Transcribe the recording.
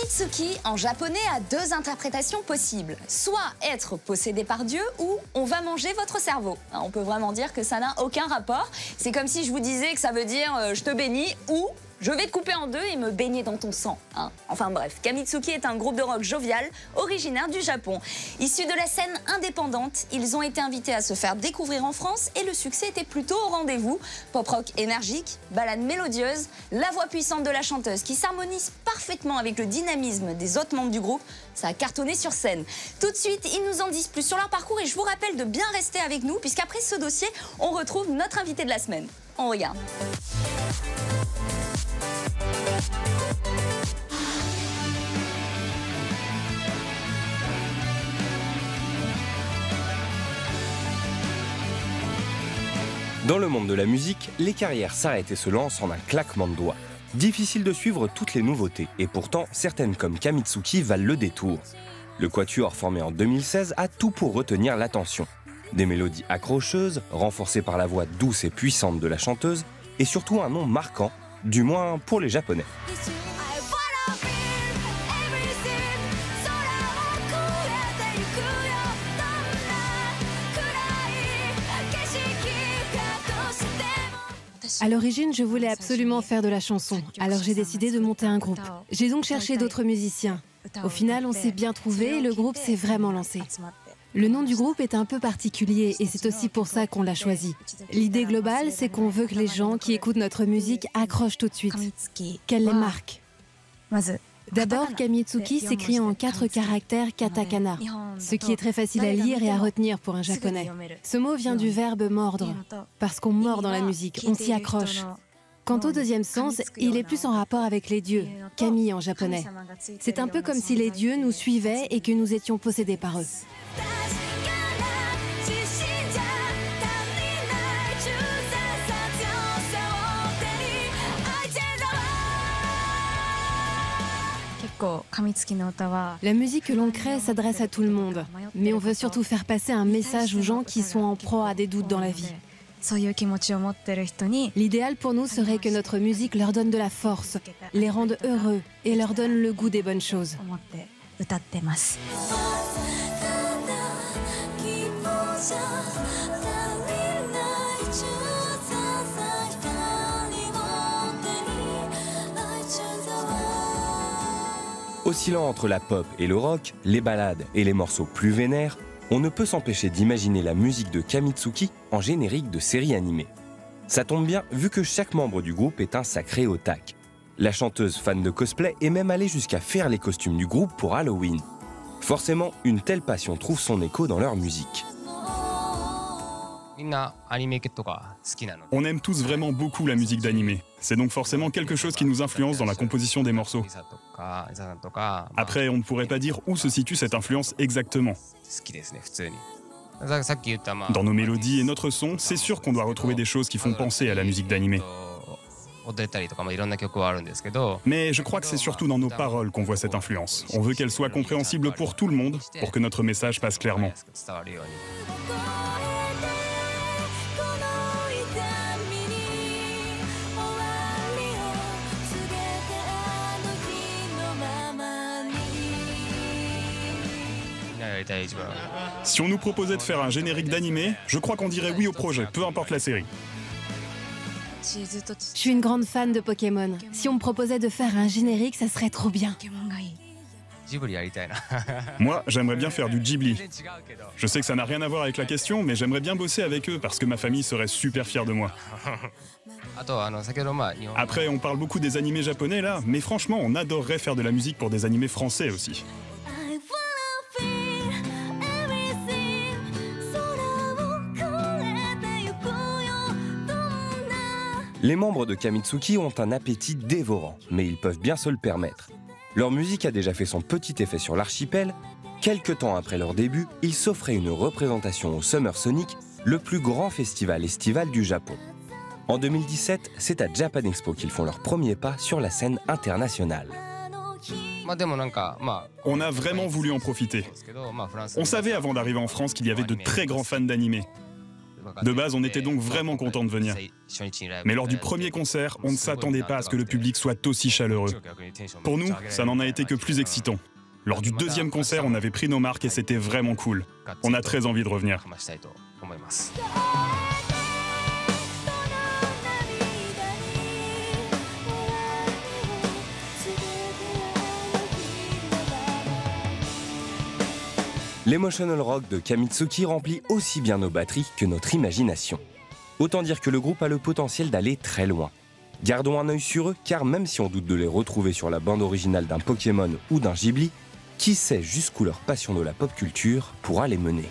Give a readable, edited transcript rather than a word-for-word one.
Kamitsuki, en japonais, a deux interprétations possibles. Soit être possédé par Dieu ou on va manger votre cerveau. On peut vraiment dire que ça n'a aucun rapport. C'est comme si je vous disais que ça veut dire je te bénis ou je vais te couper en deux et me baigner dans ton sang. Enfin bref, Kamitsuki est un groupe de rock jovial, originaire du Japon. Issus de la scène indépendante, ils ont été invités à se faire découvrir en France et le succès était plutôt au rendez-vous. Pop-rock énergique, ballade mélodieuse, la voix puissante de la chanteuse qui s'harmonise parfaitement avec le dynamisme des autres membres du groupe, ça a cartonné sur scène. Tout de suite, ils nous en disent plus sur leur parcours et je vous rappelle de bien rester avec nous puisqu'après ce dossier, on retrouve notre invité de la semaine. On regarde. Dans le monde de la musique, les carrières s'arrêtent et se lancent en un claquement de doigts. Difficile de suivre toutes les nouveautés, et pourtant, certaines comme Kamitsuki valent le détour. Le quatuor formé en 2016 a tout pour retenir l'attention. Des mélodies accrocheuses, renforcées par la voix douce et puissante de la chanteuse, et surtout un nom marquant, du moins pour les Japonais. À l'origine, je voulais absolument faire de la chanson, alors j'ai décidé de monter un groupe. J'ai donc cherché d'autres musiciens. Au final, on s'est bien trouvé et le groupe s'est vraiment lancé. Le nom du groupe est un peu particulier et c'est aussi pour ça qu'on l'a choisi. L'idée globale, c'est qu'on veut que les gens qui écoutent notre musique accrochent tout de suite, qu'elle les marque. D'abord, Kamitsuki s'écrit en 4 caractères katakana, ce qui est très facile à lire et à retenir pour un japonais. Ce mot vient du verbe mordre, parce qu'on mord dans la musique, on s'y accroche. Quant au deuxième sens, il est plus en rapport avec les dieux, kami en japonais. C'est un peu comme si les dieux nous suivaient et que nous étions possédés par eux. La musique que l'on crée s'adresse à tout le monde, mais on veut surtout faire passer un message aux gens qui sont en proie à des doutes dans la vie. L'idéal pour nous serait que notre musique leur donne de la force, les rende heureux et leur donne le goût des bonnes choses. Oscillant entre la pop et le rock, les ballades et les morceaux plus vénères, on ne peut s'empêcher d'imaginer la musique de Kamitsuki en générique de série animée. Ça tombe bien vu que chaque membre du groupe est un sacré otaku. La chanteuse fan de cosplay est même allée jusqu'à faire les costumes du groupe pour Halloween. Forcément, une telle passion trouve son écho dans leur musique. On aime tous vraiment beaucoup la musique d'animé. C'est donc forcément quelque chose qui nous influence dans la composition des morceaux. Après, on ne pourrait pas dire où se situe cette influence exactement. Dans nos mélodies et notre son, c'est sûr qu'on doit retrouver des choses qui font penser à la musique d'animé. Mais je crois que c'est surtout dans nos paroles qu'on voit cette influence. On veut qu'elle soit compréhensible pour tout le monde, pour que notre message passe clairement. Si on nous proposait de faire un générique d'animé, je crois qu'on dirait oui au projet, peu importe la série. Je suis une grande fan de Pokémon. Si on me proposait de faire un générique, ça serait trop bien. Moi, j'aimerais bien faire du Ghibli. Je sais que ça n'a rien à voir avec la question, mais j'aimerais bien bosser avec eux parce que ma famille serait super fière de moi. Après, on parle beaucoup des animés japonais là, mais franchement, on adorerait faire de la musique pour des animés français aussi. Les membres de Kamitsuki ont un appétit dévorant, mais ils peuvent bien se le permettre. Leur musique a déjà fait son petit effet sur l'archipel. Quelque temps après leur début, ils s'offraient une représentation au Summer Sonic, le plus grand festival estival du Japon. En 2017, c'est à Japan Expo qu'ils font leur premier pas sur la scène internationale. On a vraiment voulu en profiter. On savait avant d'arriver en France qu'il y avait de très grands fans d'animé. De base, on était donc vraiment contents de venir. Mais lors du premier concert, on ne s'attendait pas à ce que le public soit aussi chaleureux. Pour nous, ça n'en a été que plus excitant. Lors du deuxième concert, on avait pris nos marques et c'était vraiment cool. On a très envie de revenir. L'emotional rock de Kamitsuki remplit aussi bien nos batteries que notre imagination. Autant dire que le groupe a le potentiel d'aller très loin. Gardons un œil sur eux, car même si on doute de les retrouver sur la bande originale d'un Pokémon ou d'un Ghibli, qui sait jusqu'où leur passion de la pop culture pourra les mener.